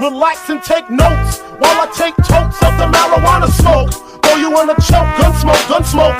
Relax and take notes while I take totes of the marijuana smoke. Throw you in a choke, gun smoke.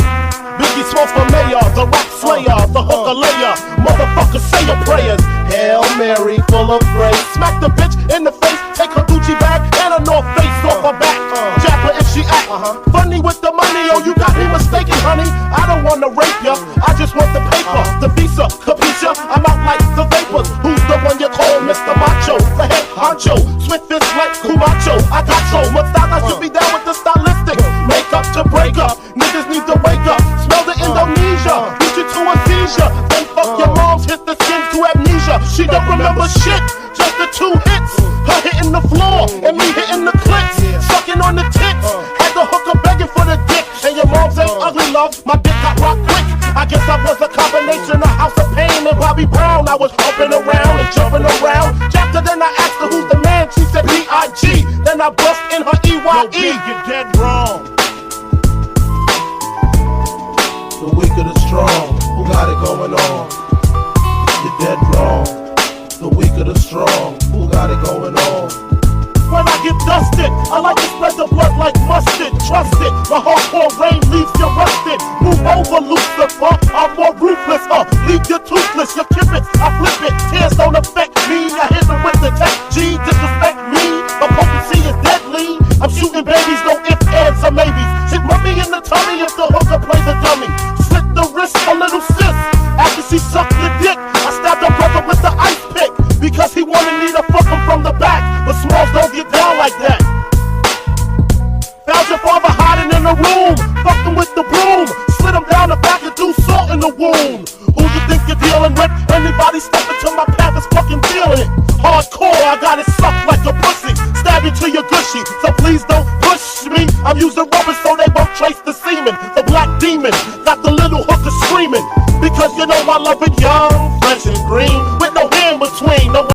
Biggie Smalls for mayor, the rap slayer, the hooker layer. Motherfucker, say your prayers. Hail Mary, full of grace. Smack the bitch in the face, take her Gucci bag and a North Face off her back. Jab her if she act funny with the money. Oh, you got me mistaken, honey. I don't wanna rape ya, I just want the paper, the visa, capisha. I'm out like the vapors. Who's the one you call Mr. Macho? The head honcho, swift fist like Cumacho. I got so much style, I should be down with the stylistic. Make up to break up, niggas need to wake up. Smell the Indonesia, beat you to a seizure. Then fuck your moms, hit the skins to amnesia. She don't remember shit, just the 2 hits. Her hitting the floor, and me hitting the clicks. Sucking on the tits, had the hooker begging for the dick. And your moms ain't ugly, love, my dick got rock quick. I guess I was a combination of House of Pain and Bobby Brown. I was hopping around and jumping around. After then I asked her who's the man, she said B.I.G. Then I bust in her E.Y.E. Yo, you're dead wrong. The weak of the strong, who got it going on? You're dead wrong. The weak of the strong, who got it going on? When I get dusted, I like to spread the blood like mustard. Trust it, the hardcore rain leaves you rusted. Move over, Lucifer, I'm more ruthless. Leave you toothless, you kip it, I flip it. Tears don't affect me, I hit them with the tech G. Disrespect me, my potency is deadly. I'm shooting babies, no ifs, ands, or maybes. Hit mummy in the tummy if the hooker plays a dummy. Slit the wrist, a little sis. After she sucked the dick, I stabbed her brother with the ice pick. Because he wanted me to fuck him from the back. But Smalls don't get down like that. Found your father hiding in the room. Fucked him with the broom. Slid him down the back and threw salt in the wound. Who you think you're dealing with? Anybody step into my path is fucking feeling it. Hardcore, I got it sucked like a pussy. Stab you to your gushy, so please don't push me. I'm using rubber so they won't trace the semen. The black demon got the little hooker screaming. Because you know I love it young, fresh and green.